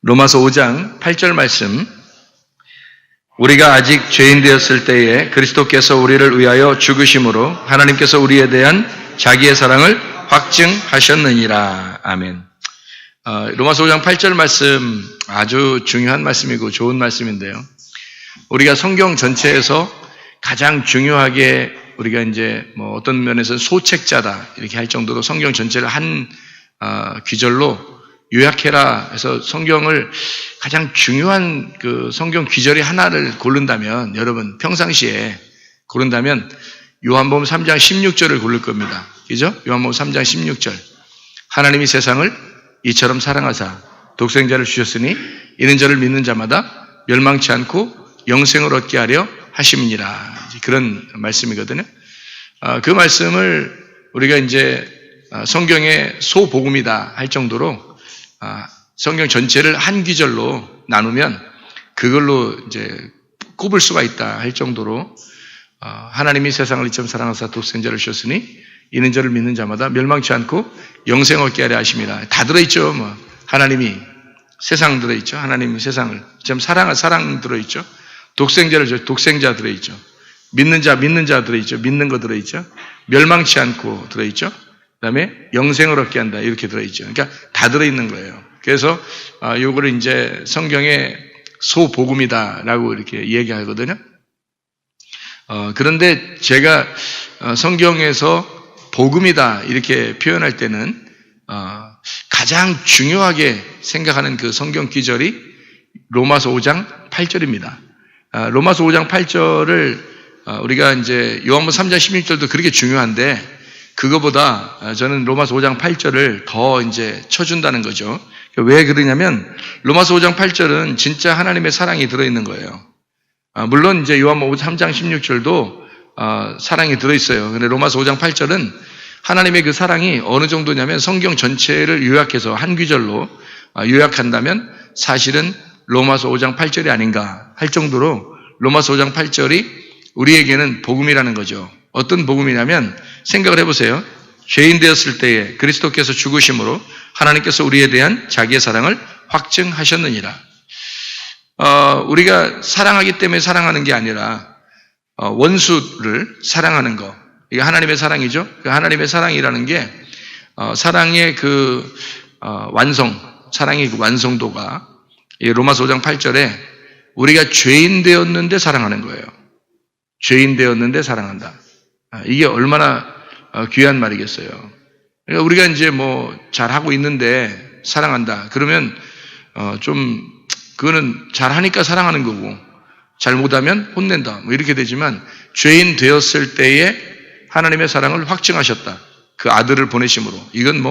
로마서 5장 8절 말씀, 우리가 아직 죄인 되었을 때에 그리스도께서 우리를 위하여 죽으심으로 하나님께서 우리에 대한 자기의 사랑을 확증하셨느니라. 아멘. 로마서 5장 8절 말씀 아주 중요한 말씀이고 좋은 말씀인데요. 우리가 성경 전체에서 가장 중요하게 우리가 이제 어떤 면에서 소책자다 이렇게 할 정도로 성경 전체를 한 귀절로 요약해라 해서 성경을 가장 중요한 그 성경 귀절이 하나를 고른다면, 여러분 평상시에 고른다면 요한복음 3장 16절을 고를 겁니다. 그죠? 요한복음 3장 16절. 하나님이 세상을 이처럼 사랑하사 독생자를 주셨으니 이는 저를 믿는 자마다 멸망치 않고 영생을 얻게 하려 하심이니라. 그런 말씀이거든요. 그 말씀을 우리가 이제 성경의 소복음이다 할 정도로 성경 전체를 한 귀절로 나누면 그걸로 이제 꼽을 수가 있다 할 정도로 하나님이 세상을 이처럼 사랑하사 독생자를 주셨으니 이는 저를 믿는 자마다 멸망치 않고 영생 얻게 하려 하심이라. 다 들어있죠. 하나님이 세상 들어있죠. 하나님이 세상을 이처럼 사랑할 사랑 들어있죠. 독생자를 줘 독생자 들어있죠. 믿는 자 들어있죠. 믿는 거 들어있죠. 멸망치 않고 들어있죠. 그 다음에 영생을 얻게 한다 이렇게 들어있죠. 그러니까 다 들어있는 거예요. 그래서 요거를 이제 성경의 소복음이다라고 이렇게 얘기하거든요. 그런데 제가 성경에서 복음이다 이렇게 표현할 때는 가장 중요하게 생각하는 그 성경 기절이 로마서 5장 8절입니다. 로마서 5장 8절을 우리가 이제 요한복음 3장 16절도 그렇게 중요한데 그거보다 저는 로마서 5장 8절을 더 이제 쳐준다는 거죠. 왜 그러냐면 로마서 5장 8절은 진짜 하나님의 사랑이 들어있는 거예요. 물론 이제 요한복음 3장 16절도 사랑이 들어있어요. 근데 로마서 5장 8절은 하나님의 그 사랑이 어느 정도냐면 성경 전체를 요약해서 한 귀절로 요약한다면 사실은 로마서 5장 8절이 아닌가 할 정도로 로마서 5장 8절이 우리에게는 복음이라는 거죠. 어떤 복음이냐면 생각을 해보세요. 죄인 되었을 때에 그리스도께서 죽으심으로 하나님께서 우리에 대한 자기의 사랑을 확증하셨느니라. 우리가 사랑하기 때문에 사랑하는 게 아니라 원수를 사랑하는 거. 이게 하나님의 사랑이죠. 그 하나님의 사랑이라는 게 사랑의 그 완성, 사랑의 그 완성도가 로마서 5장 8절에 우리가 죄인 되었는데 사랑하는 거예요. 죄인 되었는데 사랑한다. 이게 얼마나 귀한 말이겠어요. 그러니까 우리가 이제 잘하고 있는데 사랑한다. 그러면 그거는 잘하니까 사랑하는 거고 잘못하면 혼낸다. 이렇게 되지만 죄인 되었을 때에 하나님의 사랑을 확증하셨다. 그 아들을 보내심으로. 이건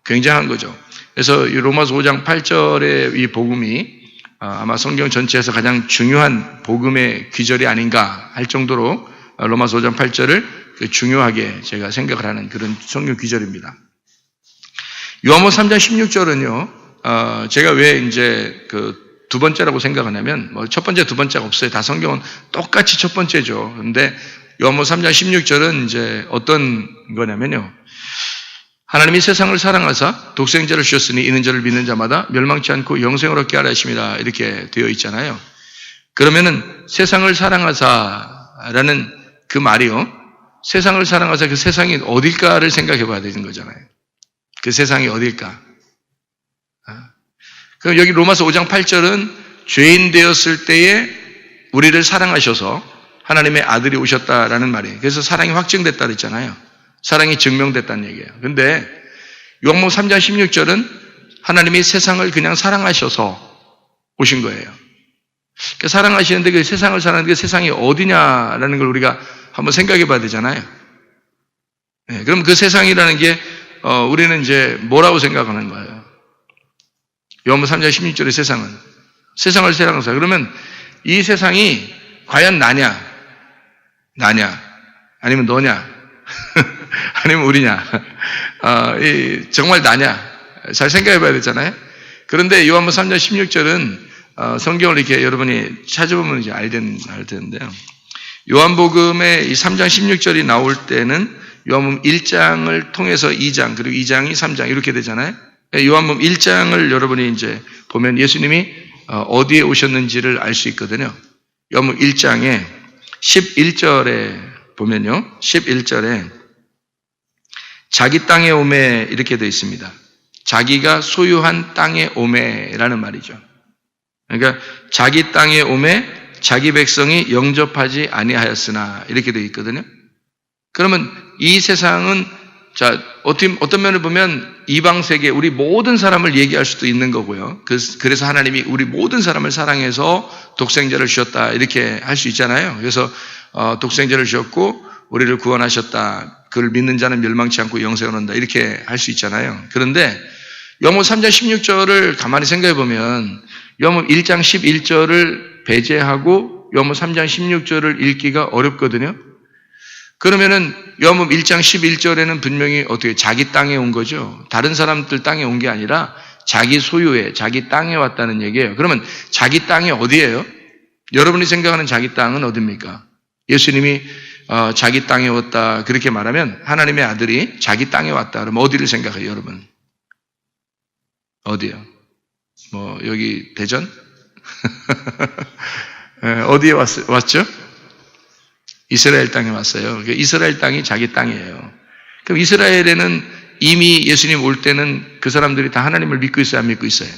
굉장한 거죠. 그래서 이 로마서 5장 8절의 이 복음이 아마 성경 전체에서 가장 중요한 복음의 귀절이 아닌가 할 정도로 로마서 5장 8절을 중요하게 제가 생각을 하는 그런 성경 귀절입니다. 요한복음 3장 16절은요, 제가 왜 이제 두 번째라고 생각하냐면, 첫 번째, 두 번째가 없어요. 다 성경은 똑같이 첫 번째죠. 그런데 요한복음 3장 16절은 이제 어떤 거냐면요, 하나님이 세상을 사랑하사 독생자를 주셨으니 이는 저를 믿는 자마다 멸망치 않고 영생을 얻게 하려 하심이라 이렇게 되어 있잖아요. 그러면은 세상을 사랑하사라는 그 말이요, 세상을 사랑하사 그 세상이 어딜까를 생각해 봐야 되는 거잖아요. 그 세상이 어딜까? 그럼 여기 로마서 5장 8절은 죄인 되었을 때에 우리를 사랑하셔서 하나님의 아들이 오셨다라는 말이에요. 그래서 사랑이 확증됐다 그랬잖아요. 사랑이 증명됐다는 얘기예요. 근데 요한복음 3장 16절은 하나님이 세상을 그냥 사랑하셔서 오신 거예요. 그러니까 사랑하시는데 그 세상을 사랑하는데 그 세상이 어디냐라는 걸 우리가 한번 생각해 봐야 되잖아요. 네, 그럼 그 세상이라는 게 우리는 이제 뭐라고 생각하는 거예요? 요한복음 3장 16절의 세상을 사랑하사. 그러면 이 세상이 과연 나냐 아니면 너냐 아니면 우리냐, 정말 나냐, 잘 생각해 봐야 되잖아요. 그런데 요한복음 3장 16절은 성경을 이렇게 여러분이 찾아보면 이제 알 텐데요. 요한복음의 이 3장 16절이 나올 때는 요한복음 1장을 통해서 2장, 그리고 2장이 3장 이렇게 되잖아요. 요한복음 1장을 여러분이 이제 보면 예수님이 어디에 오셨는지를 알 수 있거든요. 요한복음 1장에 11절에 보면요. 11절에 자기 땅에 오매 이렇게 되어 있습니다. 자기가 소유한 땅에 오매라는 말이죠. 그러니까 자기 땅에 오매 자기 백성이 영접하지 아니하였으나 이렇게 되어 있거든요. 그러면 이 세상은 자 어떤 면을 보면 이방 세계 우리 모든 사람을 얘기할 수도 있는 거고요. 그래서 하나님이 우리 모든 사람을 사랑해서 독생자를 주셨다 이렇게 할 수 있잖아요. 그래서 독생자를 주셨고 우리를 구원하셨다. 그를 믿는 자는 멸망치 않고 영생을 얻는다 이렇게 할 수 있잖아요. 그런데 요한복음 3장 16절을 가만히 생각해 보면 요한복음 1장 11절을 배제하고 요한복음 3장 16절을 읽기가 어렵거든요. 그러면은 요한복음 1장 11절에는 분명히 어떻게 자기 땅에 온 거죠. 다른 사람들 땅에 온 게 아니라 자기 소유에 자기 땅에 왔다는 얘기예요. 그러면 자기 땅이 어디예요? 여러분이 생각하는 자기 땅은 어디입니까? 예수님이 자기 땅에 왔다 그렇게 말하면 하나님의 아들이 자기 땅에 왔다 그러면 어디를 생각해요, 여러분? 어디요? 뭐 여기 대전? 어디에 왔죠? 이스라엘 땅에 왔어요. 이스라엘 땅이 자기 땅이에요. 그럼 이스라엘에는 이미 예수님 올 때는 그 사람들이 다 하나님을 믿고 있어요, 안 믿고 있어요?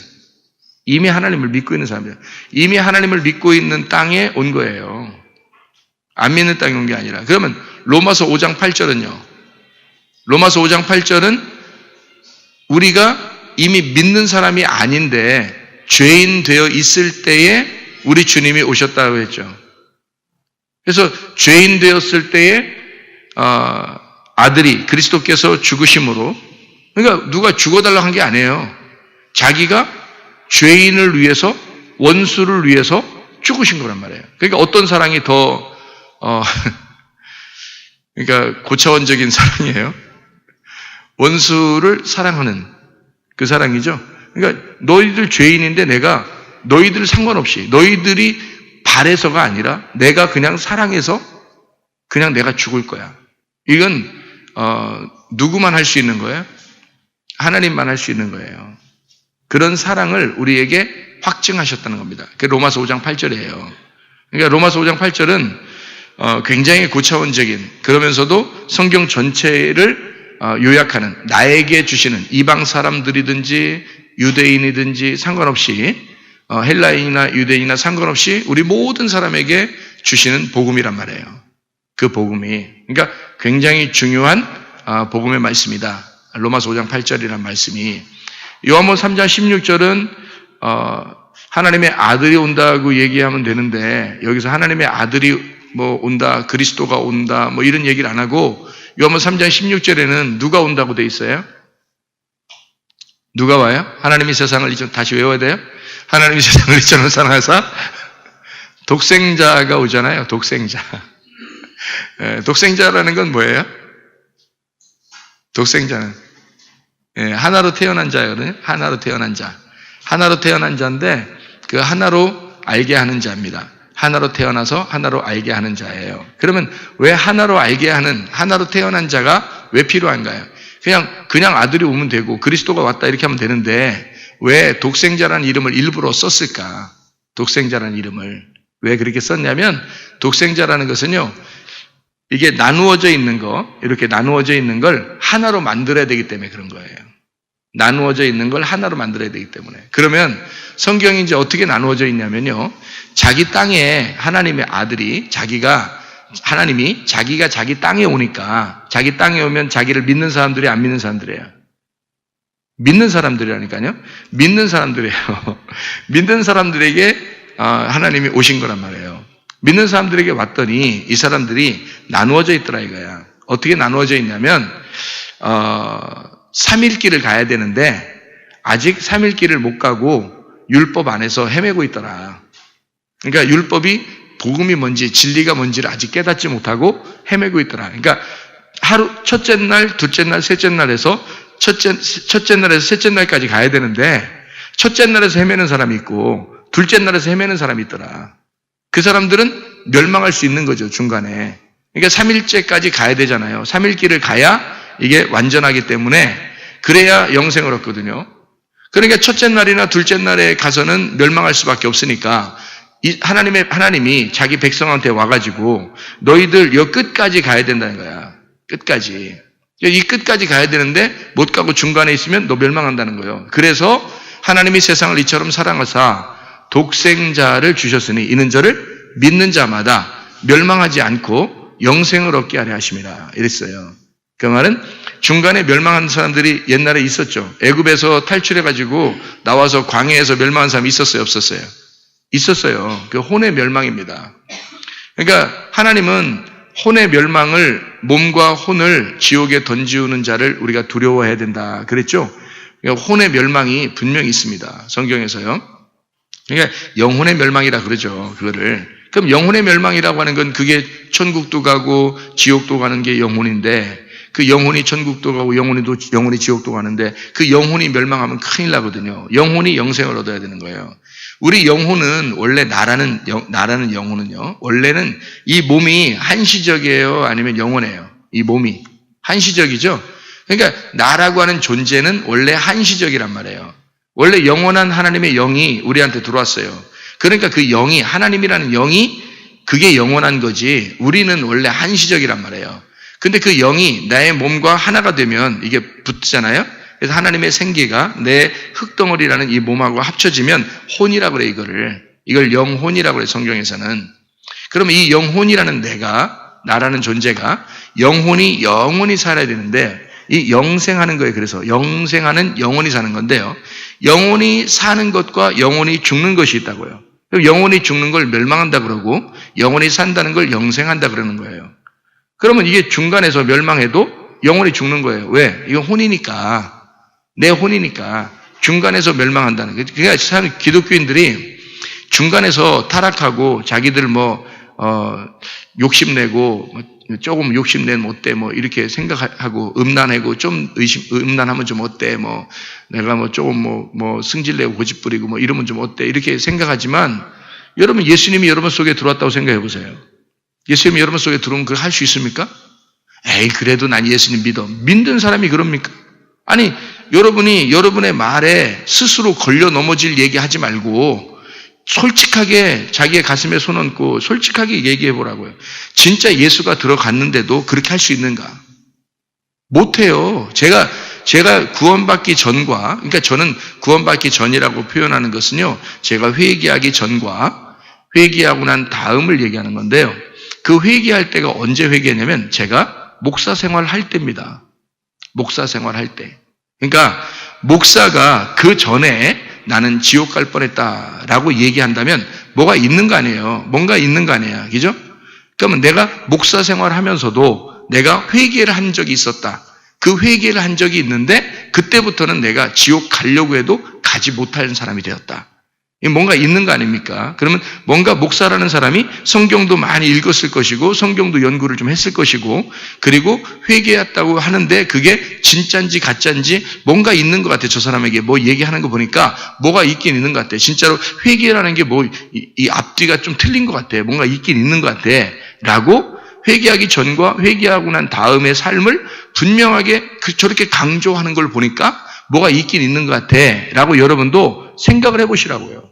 이미 하나님을 믿고 있는 사람들, 이미 하나님을 믿고 있는 땅에 온 거예요. 안 믿는 땅에 온 게 아니라. 그러면 로마서 5장 8절은요. 로마서 5장 8절은 우리가 이미 믿는 사람이 아닌데 죄인 되어 있을 때에 우리 주님이 오셨다고 했죠. 그래서 죄인 되었을 때에 아들이 그리스도께서 죽으심으로, 그러니까 누가 죽어달라고 한 게 아니에요. 자기가 죄인을 위해서, 원수를 위해서 죽으신 거란 말이에요. 그러니까 어떤 사랑이 더 그러니까 고차원적인 사랑이에요. 원수를 사랑하는 그 사랑이죠. 그러니까 너희들 죄인인데 내가 너희들 상관없이 너희들이 바래서가 아니라 내가 그냥 사랑해서 그냥 내가 죽을 거야. 이건 누구만 할 수 있는 거예요? 하나님만 할 수 있는 거예요. 그런 사랑을 우리에게 확증하셨다는 겁니다. 그게 로마서 5장 8절이에요. 그러니까 로마서 5장 8절은 굉장히 고차원적인 그러면서도 성경 전체를 요약하는 나에게 주시는 이방 사람들이든지 유대인이든지 상관없이 헬라인이나 유대인이나 상관없이 우리 모든 사람에게 주시는 복음이란 말이에요. 그 복음이 그러니까 굉장히 중요한 복음의 말씀이다. 로마서 5장 8절이라는 말씀이 요한복음 3장 16절은 하나님의 아들이 온다고 얘기하면 되는데 여기서 하나님의 아들이 뭐 온다, 그리스도가 온다 뭐 이런 얘기를 안 하고 요한복음 3장 16절에는 누가 온다고 돼 있어요? 누가 와요? 하나님이 세상을 다시 외워야 돼요? 하나님이 세상을 이처럼 사랑하사 독생자가 오잖아요. 독생자. 독생자라는 건 뭐예요? 독생자는 하나로 태어난 자거든요. 하나로 태어난 자. 하나로 태어난 자인데 그 하나로 알게 하는 자입니다. 하나로 태어나서 하나로 알게 하는 자예요. 그러면 왜 하나로 알게 하는 하나로 태어난 자가 왜 필요한가요? 그냥 아들이 오면 되고 그리스도가 왔다 이렇게 하면 되는데 왜 독생자라는 이름을 일부러 썼을까? 독생자라는 이름을 왜 그렇게 썼냐면 독생자라는 것은요. 이게 나누어져 있는 거, 이렇게 나누어져 있는 걸 하나로 만들어야 되기 때문에 그런 거예요. 나누어져 있는 걸 하나로 만들어야 되기 때문에. 그러면 성경이 이제 어떻게 나누어져 있냐면요. 자기 땅에 하나님의 아들이 하나님이 자기가 자기 땅에 오니까 자기 땅에 오면 자기를 믿는 사람들이 안 믿는 사람들이에요. 믿는 사람들이라니까요. 믿는 사람들이에요. 믿는 사람들에게 하나님이 오신 거란 말이에요. 믿는 사람들에게 왔더니 이 사람들이 나누어져 있더라 이거야. 어떻게 나누어져 있냐면 3일길을 가야 되는데 아직 3일길을 못 가고 율법 안에서 헤매고 있더라. 그러니까 율법이 복음이 뭔지 진리가 뭔지를 아직 깨닫지 못하고 헤매고 있더라. 그러니까 하루 첫째 날, 둘째 날, 셋째 날에서 첫째 날에서 셋째 날까지 가야 되는데 첫째 날에서 헤매는 사람이 있고 둘째 날에서 헤매는 사람이 있더라. 그 사람들은 멸망할 수 있는 거죠, 중간에. 그러니까 3일째까지 가야 되잖아요. 3일 길을 가야 이게 완전하기 때문에 그래야 영생을 얻거든요. 그러니까 첫째 날이나 둘째 날에 가서는 멸망할 수밖에 없으니까 하나님이 자기 백성한테 와가지고 너희들 여 끝까지 가야 된다는 거야. 끝까지. 이 끝까지 가야 되는데 못 가고 중간에 있으면 너 멸망한다는 거예요. 그래서 하나님이 세상을 이처럼 사랑하사 독생자를 주셨으니 이는 저를 믿는 자마다 멸망하지 않고 영생을 얻게 하려 하심이라 이랬어요. 그 말은 중간에 멸망한 사람들이 옛날에 있었죠. 애굽에서 탈출해가지고 나와서 광야에서 멸망한 사람이 있었어요, 없었어요? 있었어요. 그 혼의 멸망입니다. 그러니까 하나님은 혼의 멸망을, 몸과 혼을 지옥에 던지우는 자를 우리가 두려워해야 된다 그랬죠. 그러니까 혼의 멸망이 분명히 있습니다. 성경에서요. 그러니까 영혼의 멸망이라 그러죠. 그거를. 그럼 영혼의 멸망이라고 하는 건 그게 천국도 가고 지옥도 가는 게 영혼인데, 그 영혼이 천국도 가고 영혼이 지옥도 가는데 그 영혼이 멸망하면 큰일 나거든요. 영혼이 영생을 얻어야 되는 거예요. 우리 영혼은 원래 나라는 영혼은요. 원래는 이 몸이 한시적이에요, 아니면 영원해요? 이 몸이 한시적이죠. 그러니까 나라고 하는 존재는 원래 한시적이란 말이에요. 원래 영원한 하나님의 영이 우리한테 들어왔어요. 그러니까 그 영이, 하나님이라는 영이 그게 영원한 거지, 우리는 원래 한시적이란 말이에요. 근데 그 영이 나의 몸과 하나가 되면 이게 붙잖아요. 그래서 하나님의 생기가 내 흙덩어리라는 이 몸하고 합쳐지면 혼이라고 그래. 이걸 영혼이라고 그래, 성경에서는. 그러면 이 영혼이라는 내가, 나라는 존재가 영혼이 영원히 살아야 되는데 이 영생하는 거예요. 그래서 영생하는 영혼이 사는 건데요. 영혼이 사는 것과 영혼이 죽는 것이 있다고요. 영혼이 죽는 걸 멸망한다 그러고 영혼이 산다는 걸 영생한다 그러는 거예요. 그러면 이게 중간에서 멸망해도 영혼이 죽는 거예요. 왜? 이건 혼이니까. 내 혼이니까 중간에서 멸망한다는 거예요. 그러니까 참 기독교인들이 중간에서 타락하고 자기들 욕심내고 조금 욕심내면 어때 이렇게 생각하고 음란하고 좀 음란하면 좀 어때 내가 조금 승질내고 고집부리고 이러면 좀 어때 이렇게 생각하지만 여러분 예수님이 여러분 속에 들어왔다고 생각해 보세요. 예수님이 여러분 속에 들어오면 그걸 할 수 있습니까? 에이 그래도 난 예수님 믿어. 믿는 사람이 그럽니까? 아니 여러분이 여러분의 말에 스스로 걸려 넘어질 얘기하지 말고 솔직하게 자기의 가슴에 손 얹고 솔직하게 얘기해 보라고요. 진짜 예수가 들어갔는데도 그렇게 할 수 있는가? 못해요. 제가 구원받기 전과, 그러니까 저는 구원받기 전이라고 표현하는 것은요, 제가 회개하기 전과 회개하고 난 다음을 얘기하는 건데요. 그 회개할 때가 언제 회개냐면 제가 목사 생활할 때입니다. 목사 생활할 때. 그러니까 목사가 그 전에 나는 지옥 갈 뻔했다라고 얘기한다면 뭐가 있는 거 아니에요. 뭔가 있는 거 아니에요. 그죠? 그러면 내가 목사 생활하면서도 내가 회개를 한 적이 있었다. 그 회개를 한 적이 있는데 그때부터는 내가 지옥 가려고 해도 가지 못하는 사람이 되었다. 뭔가 있는 거 아닙니까? 그러면 뭔가 목사라는 사람이 성경도 많이 읽었을 것이고 성경도 연구를 좀 했을 것이고 그리고 회개했다고 하는데 그게 진짜인지 가짜인지 뭔가 있는 것 같아요. 저 사람에게 얘기하는 거 보니까 뭐가 있긴 있는 것 같아요. 진짜로 회개라는 게 이 앞뒤가 좀 틀린 것 같아요. 뭔가 있긴 있는 것 같아 라고 회개하기 전과 회개하고 난 다음의 삶을 분명하게 저렇게 강조하는 걸 보니까 뭐가 있긴 있는 것 같아 라고 여러분도 생각을 해보시라고요.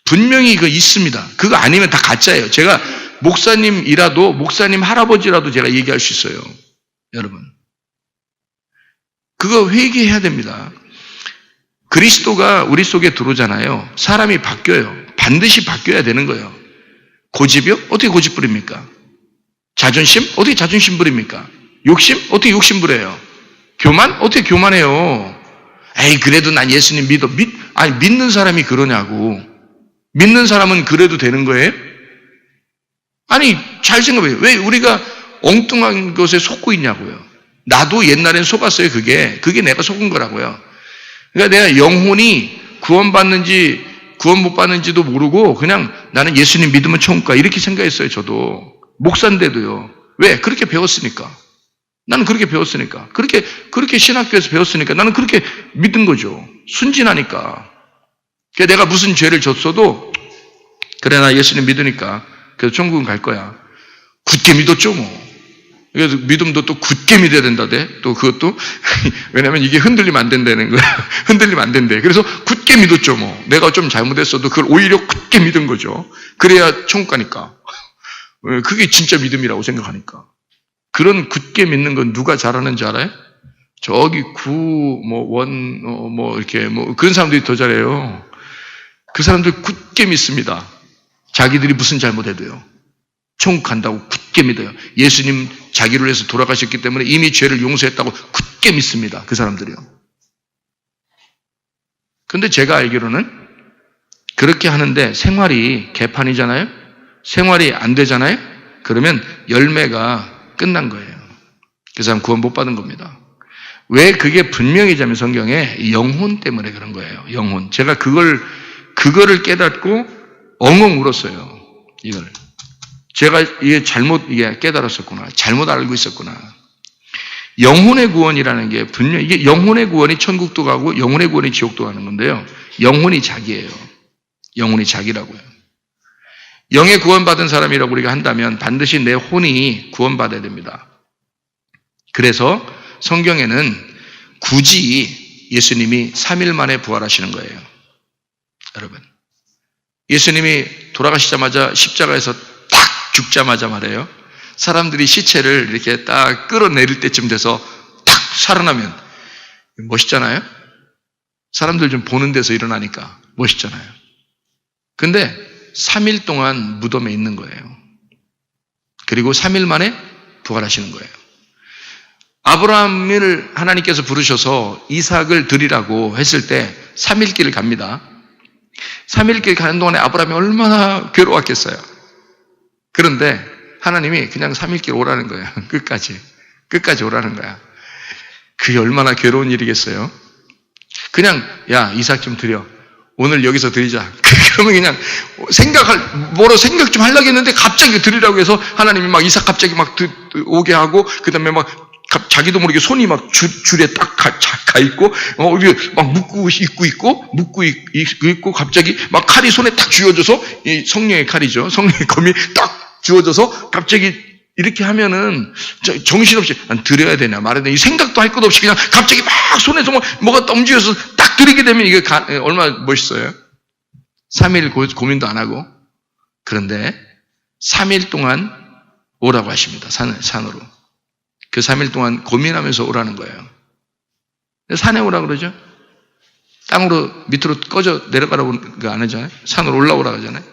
분명히 이거 있습니다. 그거 아니면 다 가짜예요. 제가 목사님이라도 목사님 할아버지라도 제가 얘기할 수 있어요. 여러분. 그거 회개해야 됩니다. 그리스도가 우리 속에 들어오잖아요. 사람이 바뀌어요. 반드시 바뀌어야 되는 거예요. 고집이요? 어떻게 고집 부립니까? 자존심? 어떻게 자존심 부립니까? 욕심? 어떻게 욕심 부려요? 교만? 어떻게 교만해요? 에이 그래도 난 예수님 믿어. 믿는 사람이 그러냐고. 믿는 사람은 그래도 되는 거예요? 아니 잘 생각해요. 왜 우리가 엉뚱한 것에 속고 있냐고요. 나도 옛날엔 속았어요. 그게 내가 속은 거라고요. 그러니까 내가 영혼이 구원받는지 구원 못 받는지도 모르고 그냥 나는 예수님 믿으면 천국 가 이렇게 생각했어요. 저도 목사인데도요. 왜? 그렇게 배웠으니까. 나는 그렇게 배웠으니까. 그렇게 신학교에서 배웠으니까 나는 그렇게 믿은 거죠. 순진하니까. 그러니까 내가 무슨 죄를 졌어도 그래 나 예수님 믿으니까 그래서 천국은 갈 거야. 굳게 믿었죠 뭐. 그래서 믿음도 또 굳게 믿어야 된다대. 또 그것도 왜냐면 이게 흔들리면 안 된다는 거야. 흔들리면 안 된대. 그래서 굳게 믿었죠. 뭐 내가 좀 잘못했어도 그걸 오히려 굳게 믿은 거죠. 그래야 천국 가니까. 그게 진짜 믿음이라고 생각하니까. 그런 굳게 믿는 건 누가 잘하는지 알아요? 저기 이렇게 그런 사람들이 더 잘해요. 그 사람들 굳게 믿습니다. 자기들이 무슨 잘못해도요. 천국 간다고 굳게 믿어요. 예수님 자기를 위해서 돌아가셨기 때문에 이미 죄를 용서했다고 굳게 믿습니다. 그 사람들이요. 근데 제가 알기로는 그렇게 하는데 생활이 개판이잖아요? 생활이 안 되잖아요? 그러면 열매가 끝난 거예요. 그 사람 구원 못 받은 겁니다. 왜 그게 분명히 자면 성경에 영혼 때문에 그런 거예요. 영혼. 제가 그거를 깨닫고 엉엉 울었어요. 이걸. 제가 이게 깨달았었구나. 잘못 알고 있었구나. 영혼의 구원이라는 게 분명히 이게 영혼의 구원이 천국도 가고 영혼의 구원이 지옥도 가는 건데요. 영혼이 자기예요. 영혼이 자기라고요. 영의 구원받은 사람이라고 우리가 한다면 반드시 내 혼이 구원받아야 됩니다. 그래서 성경에는 굳이 예수님이 3일 만에 부활하시는 거예요. 여러분. 예수님이 돌아가시자마자 십자가에서 딱 죽자마자 말해요. 사람들이 시체를 이렇게 딱 끌어내릴 때쯤 돼서 탁 살아나면 멋있잖아요? 사람들 좀 보는 데서 일어나니까 멋있잖아요. 근데 3일 동안 무덤에 있는 거예요. 그리고 3일 만에 부활하시는 거예요. 아브라함을 하나님께서 부르셔서 이삭을 드리라고 했을 때 3일 길을 갑니다. 3일 길 가는 동안에 아브라함이 얼마나 괴로웠겠어요. 그런데 하나님이 그냥 3일 길 오라는 거예요. 끝까지 오라는 거야. 그게 얼마나 괴로운 일이겠어요. 그냥 야 이삭 좀 드려. 오늘 여기서 드리자. 그러면 그냥 생각 좀 하려고 했는데 갑자기 드리라고 해서 하나님이 막 이삭 갑자기 막 오게 하고 그 다음에 막 자기도 모르게 손이 막 줄에 딱 가 있고, 막 묶고 있고, 갑자기 막 칼이 손에 딱 쥐어져서, 이 성령의 칼이죠. 성령의 검이 딱 쥐어져서 갑자기 이렇게 하면은 정신없이 난 드려야 되냐 말아야 되냐 이 생각도 할 것 없이 그냥 갑자기 막 손에서 뭐가 넘겨서 딱 드리게 되면 이게 얼마나 멋있어요. 3일 고민도 안 하고. 그런데 3일 동안 오라고 하십니다. 산으로. 그 3일 동안 고민하면서 오라는 거예요. 산에 오라 그러죠? 땅으로 밑으로 꺼져 내려가라고 안 하잖아요? 산으로 올라오라고 하잖아요?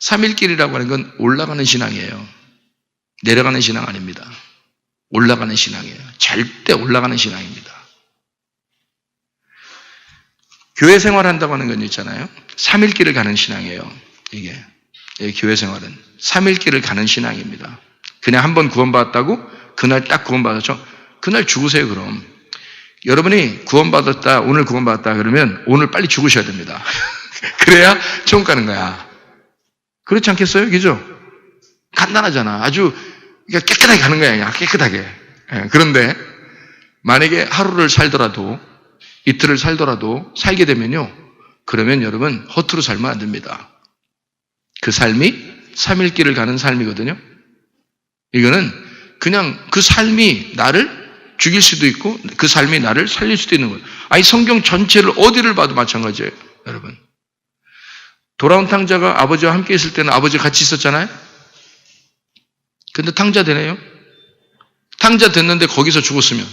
3일길이라고 하는 건 올라가는 신앙이에요. 내려가는 신앙 아닙니다. 올라가는 신앙이에요. 절대 올라가는 신앙입니다. 교회 생활한다고 하는 건 있잖아요. 3일길을 가는 신앙이에요. 이게 교회 생활은 3일길을 가는 신앙입니다. 그냥 한번 구원받았다고 그날 딱 구원받았죠. 그날 죽으세요. 그럼 여러분이 구원받았다 오늘 구원받았다 그러면 오늘 빨리 죽으셔야 됩니다. 그래야 천국 가는 거야. 그렇지 않겠어요? 그죠? 간단하잖아. 아주 깨끗하게 가는 거야. 그냥 깨끗하게. 그런데 만약에 하루를 살더라도 이틀을 살더라도 살게 되면요. 그러면 여러분 허투루 살면 안 됩니다. 그 삶이 3일길을 가는 삶이거든요. 이거는 그냥 그 삶이 나를 죽일 수도 있고 그 삶이 나를 살릴 수도 있는 거예요. 아니 성경 전체를 어디를 봐도 마찬가지예요. 여러분. 돌아온 탕자가 아버지와 함께 있을 때는 아버지가 같이 있었잖아요. 근데 탕자 되네요. 탕자 됐는데 거기서 죽었으면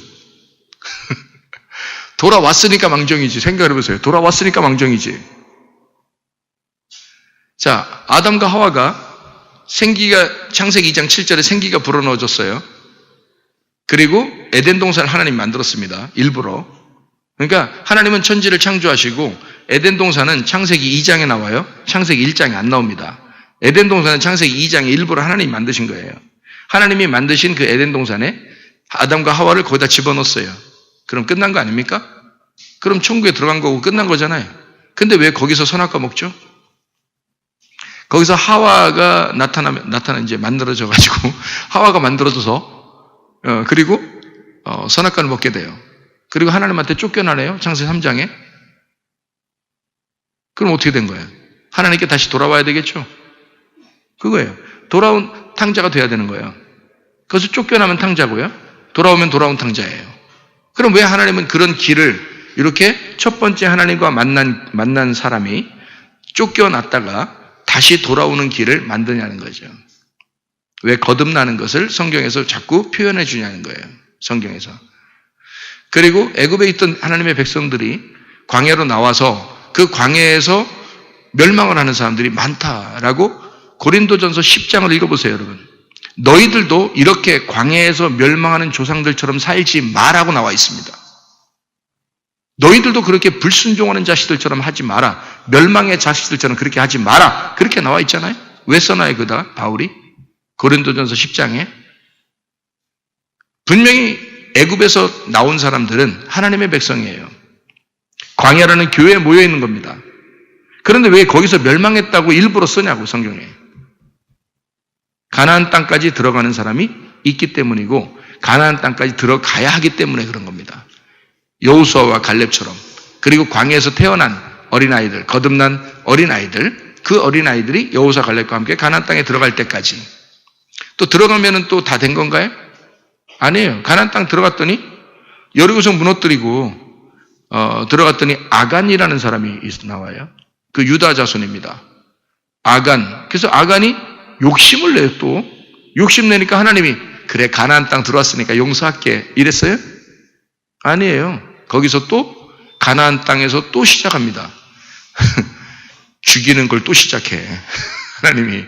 돌아왔으니까 망정이지. 생각을 해보세요. 돌아왔으니까 망정이지. 자, 아담과 하와가 창세기 2장 7절에 생기가 불어넣어졌어요. 그리고 에덴 동산을 하나님이 만들었습니다. 일부러. 그러니까 하나님은 천지를 창조하시고 에덴 동산은 창세기 2장에 나와요. 창세기 1장에 안 나옵니다. 에덴 동산은 창세기 2장에 일부러 하나님이 만드신 거예요. 하나님이 만드신 그 에덴 동산에 아담과 하와를 거기다 집어넣었어요. 그럼 끝난 거 아닙니까? 그럼 천국에 들어간 거고 끝난 거잖아요. 근데 왜 거기서 선악과 먹죠? 거기서 하와가 이제 만들어져 가지고 하와가 만들어져서 그리고 선악과를 먹게 돼요. 그리고 하나님한테 쫓겨나네요. 창세기 3장에. 그럼 어떻게 된 거예요? 하나님께 다시 돌아와야 되겠죠? 그거예요. 돌아온 탕자가 돼야 되는 거예요. 그래서 쫓겨나면 탕자고요. 돌아오면 돌아온 탕자예요. 그럼 왜 하나님은 그런 길을 이렇게 첫 번째 하나님과 만난 사람이 쫓겨났다가 다시 돌아오는 길을 만드냐는 거죠. 왜 거듭나는 것을 성경에서 자꾸 표현해 주냐는 거예요. 성경에서. 그리고 애굽에 있던 하나님의 백성들이 광야로 나와서 그 광야에서 멸망을 하는 사람들이 많다라고 고린도전서 10장을 읽어보세요, 여러분. 너희들도 이렇게 광야에서 멸망하는 조상들처럼 살지 마라고 나와 있습니다. 너희들도 그렇게 불순종하는 자식들처럼 하지 마라. 멸망의 자식들처럼 그렇게 하지 마라. 그렇게 나와 있잖아요. 왜 써놔요, 그다 바울이? 고린도전서 10장에. 분명히 애굽에서 나온 사람들은 하나님의 백성이에요. 광야라는 교회에 모여 있는 겁니다. 그런데 왜 거기서 멸망했다고 일부러 쓰냐고, 성경에. 가나안 땅까지 들어가는 사람이 있기 때문이고 가나안 땅까지 들어가야 하기 때문에 그런 겁니다. 여호수아와 갈렙처럼. 그리고 광야에서 태어난 어린아이들, 거듭난 어린아이들, 그 어린아이들이 여호수아 갈렙과 함께 가나안 땅에 들어갈 때까지. 또 들어가면은 또 다 된 건가요? 아니에요. 가나안 땅 들어갔더니 여리고성 무너뜨리고 들어갔더니 아간이라는 사람이 나와요. 그 유다 자손입니다. 아간. 그래서 아간이 욕심을 내요. 또 욕심내니까 하나님이 그래 가나안 땅 들어왔으니까 용서할게 이랬어요? 아니에요. 거기서 또 가나안 땅에서 또 시작합니다. 죽이는 걸 또 시작해. 하나님이.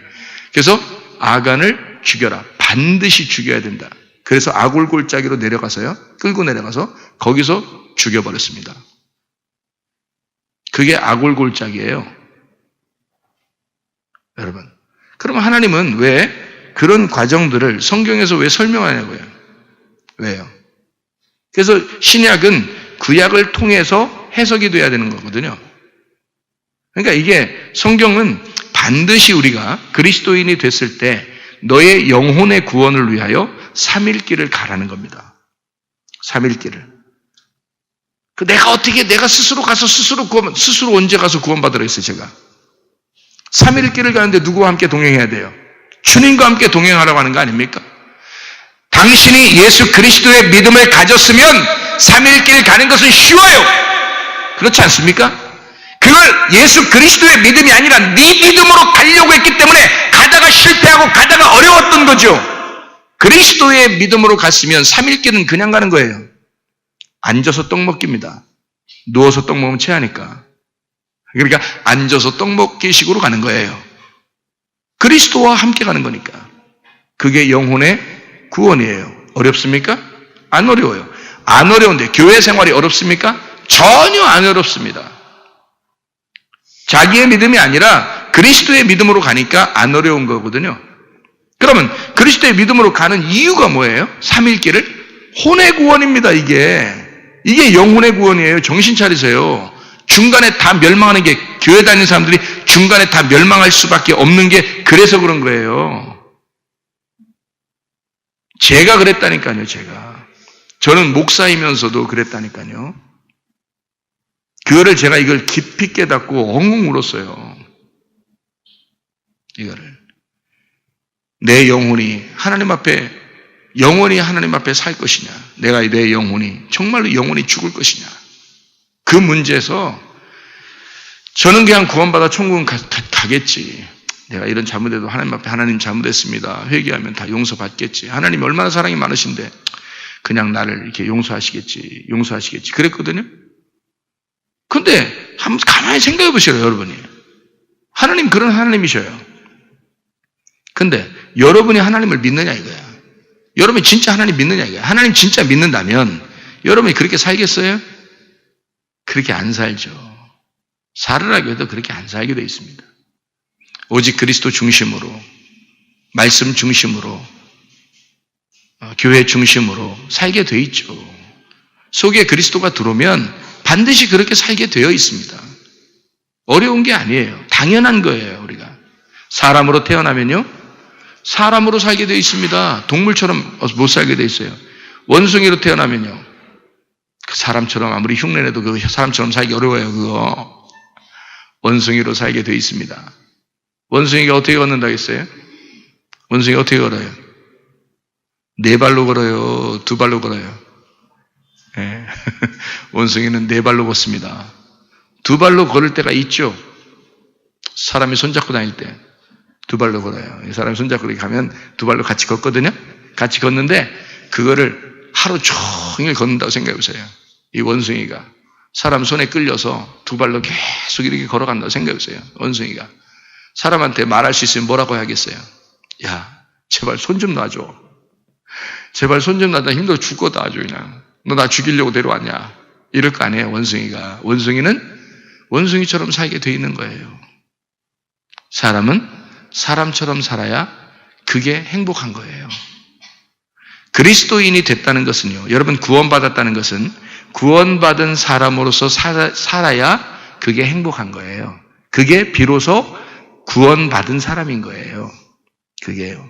그래서 아간을 죽여라. 반드시 죽여야 된다. 그래서 아골골짜기로 내려가서요. 끌고 내려가서 거기서 죽여버렸습니다. 그게 아골골짜기예요. 여러분. 그러면 하나님은 왜 그런 과정들을 성경에서 왜 설명하냐고요? 왜요? 그래서 신약은 구약을 통해서 해석이 돼야 되는 거거든요. 그러니까 이게 성경은 반드시 우리가 그리스도인이 됐을 때 너의 영혼의 구원을 위하여 3일길을 가라는 겁니다. 3일길을. 내가 스스로 가서 스스로 언제 가서 구원받으라 했어요, 제가. 3일길을 가는데 누구와 함께 동행해야 돼요? 주님과 함께 동행하라고 하는 거 아닙니까? 당신이 예수 그리스도의 믿음을 가졌으면 3일길 가는 것은 쉬워요. 그렇지 않습니까? 그걸 예수 그리스도의 믿음이 아니라 네 믿음으로 가려고 했기 때문에 가다가 실패하고 가다가 어려웠던 거죠. 그리스도의 믿음으로 갔으면 3일길은 그냥 가는 거예요. 앉아서 떡 먹기입니다. 누워서 떡 먹으면 체하니까. 그러니까 앉아서 떡 먹기식으로 가는 거예요. 그리스도와 함께 가는 거니까. 그게 영혼의 구원이에요. 어렵습니까? 안 어려워요. 안 어려운데 교회 생활이 어렵습니까? 전혀 안 어렵습니다. 자기의 믿음이 아니라 그리스도의 믿음으로 가니까 안 어려운 거거든요. 그러면 그리스도의 믿음으로 가는 이유가 뭐예요? 3일길을? 혼의 구원입니다, 이게. 이게 영혼의 구원이에요. 정신 차리세요. 중간에 다 멸망하는 게, 교회 다니는 사람들이 중간에 다 멸망할 수밖에 없는 게 그래서 그런 거예요. 제가 그랬다니까요, 제가. 저는 목사이면서도 그랬다니까요. 그거를 제가 이걸 깊이 깨닫고 엉엉 울었어요. 이거를. 내 영혼이 하나님 앞에, 영원히 하나님 앞에 살 것이냐. 내 영혼이, 정말로 영혼이 죽을 것이냐. 그 문제에서 저는 그냥 구원받아 천국은 가겠지. 내가 이런 잘못해도 하나님 앞에 하나님 잘못했습니다. 회개하면 다 용서받겠지. 하나님이 얼마나 사랑이 많으신데 그냥 나를 이렇게 용서하시겠지. 그랬거든요. 근데 한번 가만히 생각해 보시라요, 여러분이. 하나님 그런 하나님이셔요. 근데 여러분이 하나님을 믿느냐 이거야. 여러분이 진짜 하나님 믿느냐 이거야. 하나님 진짜 믿는다면 여러분이 그렇게 살겠어요? 그렇게 안 살죠. 살으라고 해도 그렇게 안 살게 돼 있습니다. 오직 그리스도 중심으로, 말씀 중심으로, 교회 중심으로 살게 돼 있죠. 속에 그리스도가 들어오면 반드시 그렇게 살게 되어 있습니다. 어려운 게 아니에요. 당연한 거예요, 우리가. 사람으로 태어나면요, 사람으로 살게 되어 있습니다. 동물처럼 못 살게 되어 있어요. 원숭이로 태어나면요, 그 사람처럼 아무리 흉내내도 그 사람처럼 살기 어려워요, 그거. 원숭이로 살게 되어 있습니다. 원숭이가 어떻게 걷는다고 했어요? 원숭이가 어떻게 걸어요? 네 발로 걸어요? 두 발로 걸어요? 네. 원숭이는 네 발로 걷습니다. 두 발로 걸을 때가 있죠. 사람이 손잡고 다닐 때 두 발로 걸어요. 이 사람이 손잡고 이렇게 가면 두 발로 같이 걷거든요. 같이 걷는데 그거를 하루 종일 걷는다고 생각해 보세요. 이 원숭이가 사람 손에 끌려서 두 발로 계속 이렇게 걸어간다고 생각해 보세요. 원숭이가 사람한테 말할 수 있으면 뭐라고 해야겠어요? 야, 제발 손 좀 놔줘. 제발 손 좀 놔다 힘들어 죽겠다 아주 그냥. 너 나 죽이려고 데려왔냐? 이럴 거 아니에요, 원숭이가. 원숭이는 원숭이처럼 살게 돼 있는 거예요. 사람은 사람처럼 살아야 그게 행복한 거예요. 그리스도인이 됐다는 것은요, 여러분 구원받았다는 것은 구원받은 사람으로서 살아야 그게 행복한 거예요. 그게 비로소 구원받은 사람인 거예요. 그게요.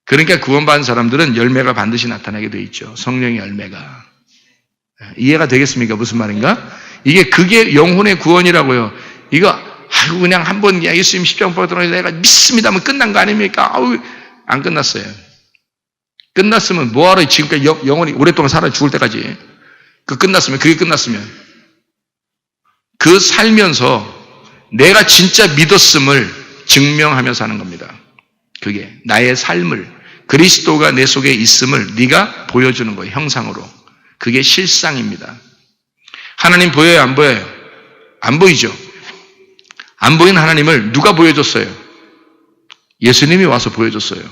그러니까 구원받은 사람들은 열매가 반드시 나타나게 돼 있죠. 성령의 열매가. 이해가 되겠습니까? 무슨 말인가? 그게 영혼의 구원이라고요. 이거 아이고 그냥 한번 예수님 십자가 받으러 내가 믿습니다 하면 끝난 거 아닙니까? 아우, 안 끝났어요. 끝났으면 뭐하러 지금까지 영원히 오랫동안 살아 죽을 때까지 그게 끝났으면 그 살면서 내가 진짜 믿었음을 증명하며 사는 겁니다. 그게 나의 삶을 그리스도가 내 속에 있음을 네가 보여주는 거예요. 형상으로. 그게 실상입니다. 하나님 보여요? 안 보여요? 안 보이죠? 안 보이는 하나님을 누가 보여줬어요? 예수님이 와서 보여줬어요.